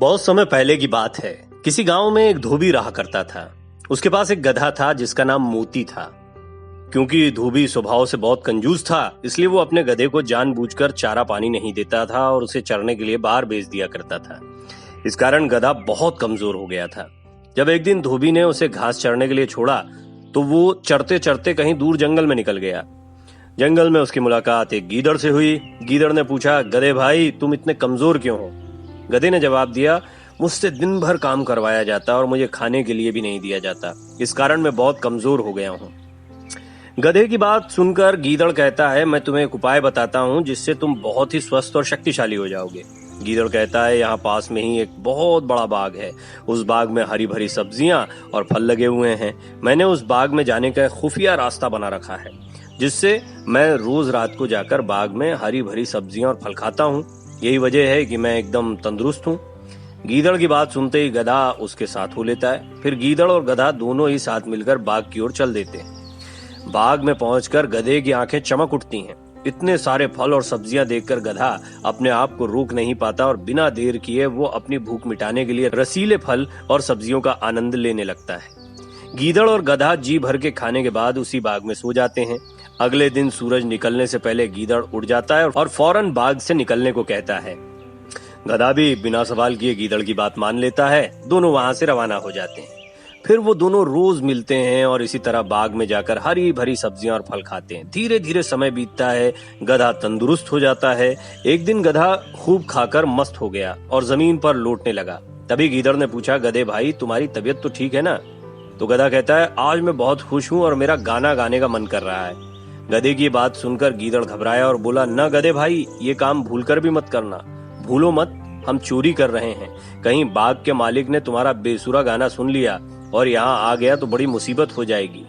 बहुत समय पहले की बात है। किसी गांव में एक धोबी रहा करता था। उसके पास एक गधा था जिसका नाम मोती था। क्योंकि धोबी स्वभाव से बहुत कंजूस था, इसलिए वो अपने गधे को जानबूझकर चारा पानी नहीं देता था और उसे चरने के लिए बाहर भेज दिया करता था। इस कारण गधा बहुत कमजोर हो गया था। जब एक दिन धोबी ने उसे घास चरने के लिए छोड़ा तो वो चरते चरते कहीं दूर जंगल में निकल गया। जंगल में उसकी मुलाकात एक गीदड़ से हुई। गीदड़ ने पूछा, गधे भाई, तुम इतने कमजोर क्यों हो? गधे ने जवाब दिया, मुझसे दिन भर काम करवाया जाता और मुझे खाने के लिए भी नहीं दिया जाता, इस कारण मैं बहुत कमजोर हो गया हूँ। गधे की बात सुनकर गीदड़ कहता है, मैं तुम्हें एक उपाय बताता हूँ जिससे तुम बहुत ही स्वस्थ और शक्तिशाली हो जाओगे। गीदड़ कहता है, यहाँ पास में ही एक बहुत बड़ा बाग है। उस बाग में हरी भरी सब्जियां और फल लगे हुए हैं। मैंने उस बाग में जाने का खुफिया रास्ता बना रखा है, जिससे मैं रोज रात को जाकर बाग में हरी भरी सब्जियां और फल खाता हूँ। यही वजह है कि मैं एकदम तंदुरुस्त हूँ। गीदड़ की बात सुनते ही गधा उसके साथ हो लेता है। फिर गीदड़ और गधा दोनों ही साथ मिलकर बाग की ओर चल देते हैं। बाग में पहुंचकर गधे की आंखें चमक उठती हैं। इतने सारे फल और सब्जियां देखकर गधा अपने आप को रोक नहीं पाता और बिना देर किए वो अपनी भूख मिटाने के लिए रसीले फल और सब्जियों का आनंद लेने लगता है। गीदड़ और गधा जी भर के खाने के बाद उसी बाग में सो जाते हैं। अगले दिन सूरज निकलने से पहले गीदड़ उठ जाता है और फौरन बाग से निकलने को कहता है। गधा भी बिना सवाल किए गीदड़ की बात मान लेता है। दोनों वहां से रवाना हो जाते हैं। फिर वो दोनों रोज मिलते हैं और इसी तरह बाग में जाकर हरी भरी सब्जियां और फल खाते हैं। धीरे धीरे समय बीतता है। गधा तंदुरुस्त हो जाता है। एक दिन गधा खूब खाकर मस्त हो गया और जमीन पर लौटने लगा। तभी गीदड़ ने पूछा, गधे भाई, तुम्हारी तबीयत तो ठीक है ना? तो गधा कहता है, आज मैं बहुत खुश हूँ और मेरा गाना गाने का मन कर रहा है। गधे की बात सुनकर गीदड़ घबराया और बोला, न गधे भाई, ये काम भूलकर भी मत करना। भूलो मत, हम चोरी कर रहे हैं। कहीं बाग के मालिक ने तुम्हारा बेसुरा गाना सुन लिया और यहाँ आ गया तो बड़ी मुसीबत हो जाएगी।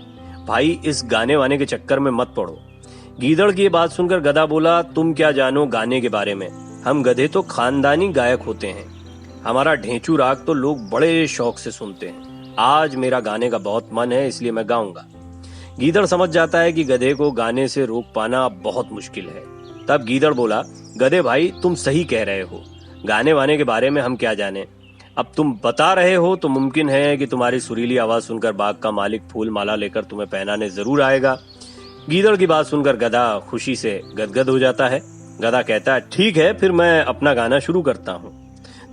भाई, इस गाने वाने के चक्कर में मत पड़ो। गीदड़ की बात सुनकर गधा बोला, तुम क्या जानो गाने के बारे में? हम गधे तो खानदानी गायक होते हैं। हमारा ढेंचू राग तो लोग बड़े शौक से सुनते हैं। आज मेरा गाने का बहुत मन है, इसलिए मैं गाऊंगा। गीदड़ समझ जाता है कि गधे को गाने से रोक पाना बहुत मुश्किल है। तब गीदड़ बोला, गधे भाई, तुम सही कह रहे हो। गाने वाने के बारे में हम क्या जाने। अब तुम बता रहे हो तो मुमकिन है कि तुम्हारी सुरीली आवाज सुनकर बाग का मालिक फूल माला लेकर तुम्हें पहनाने जरूर आएगा। गीदड़ की बात सुनकर गधा खुशी से गदगद हो जाता है। गधा कहता है, ठीक है, फिर मैं अपना गाना शुरू करता हूँ।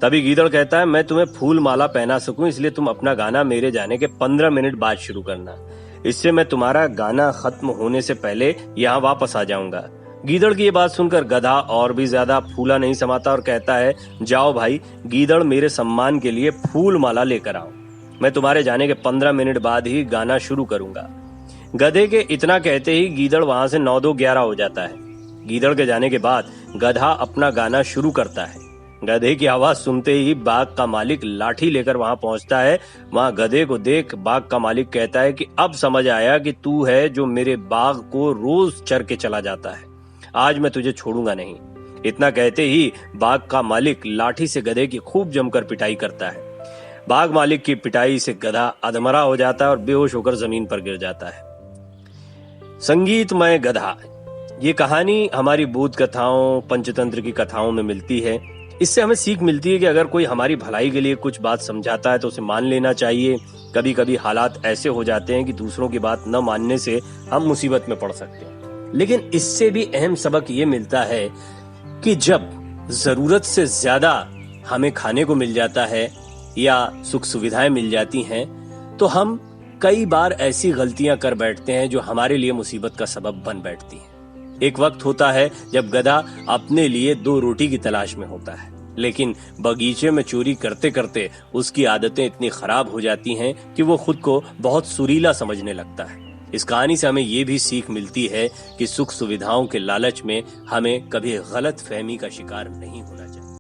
तभी गीदड़ कहता है, मैं तुम्हें फूल माला पहना सकूं, इसलिए तुम अपना गाना मेरे जाने के 15 मिनट बाद शुरू करना। इससे मैं तुम्हारा गाना खत्म होने से पहले यहाँ वापस आ जाऊंगा। गीदड़ की ये बात सुनकर गधा और भी ज्यादा फूला नहीं समाता और कहता है, जाओ भाई गीदड़, मेरे सम्मान के लिए फूल माला लेकर आओ। मैं तुम्हारे जाने के 15 मिनट बाद ही गाना शुरू करूंगा। गधे के इतना कहते ही गीदड़ वहां से 9-2-11 हो जाता है। गीदड़ के जाने के बाद गधा अपना गाना शुरू करता है। गधे की आवाज सुनते ही बाग का मालिक लाठी लेकर वहां पहुंचता है। वहां गधे को देख बाग का मालिक कहता है कि अब समझ आया कि तू है जो मेरे बाग को रोज चर के चला जाता है। आज मैं तुझे छोड़ूंगा नहीं। इतना कहते ही बाग का मालिक लाठी से गधे की खूब जमकर पिटाई करता है। बाग मालिक की पिटाई से गधा अधमरा हो जाता है और बेहोश होकर जमीन पर गिर जाता है। संगीतमय गधा, ये कहानी हमारी बोध कथाओं, पंचतंत्र की कथाओं में मिलती है। इससे हमें सीख मिलती है कि अगर कोई हमारी भलाई के लिए कुछ बात समझाता है तो उसे मान लेना चाहिए। कभी कभी हालात ऐसे हो जाते हैं कि दूसरों की बात न मानने से हम मुसीबत में पड़ सकते हैं। लेकिन इससे भी अहम सबक ये मिलता है कि जब जरूरत से ज्यादा हमें खाने को मिल जाता है या सुख सुविधाएं मिल जाती हैं तो हम कई बार ऐसी गलतियां कर बैठते हैं जो हमारे लिए मुसीबत का सबब बन बैठती हैं। एक वक्त होता है जब गधा अपने लिए 2 रोटी की तलाश में होता है, लेकिन बगीचे में चोरी करते करते उसकी आदतें इतनी खराब हो जाती हैं कि वो खुद को बहुत सुरीला समझने लगता है। इस कहानी से हमें ये भी सीख मिलती है कि सुख सुविधाओं के लालच में हमें कभी गलत फहमी का शिकार नहीं होना।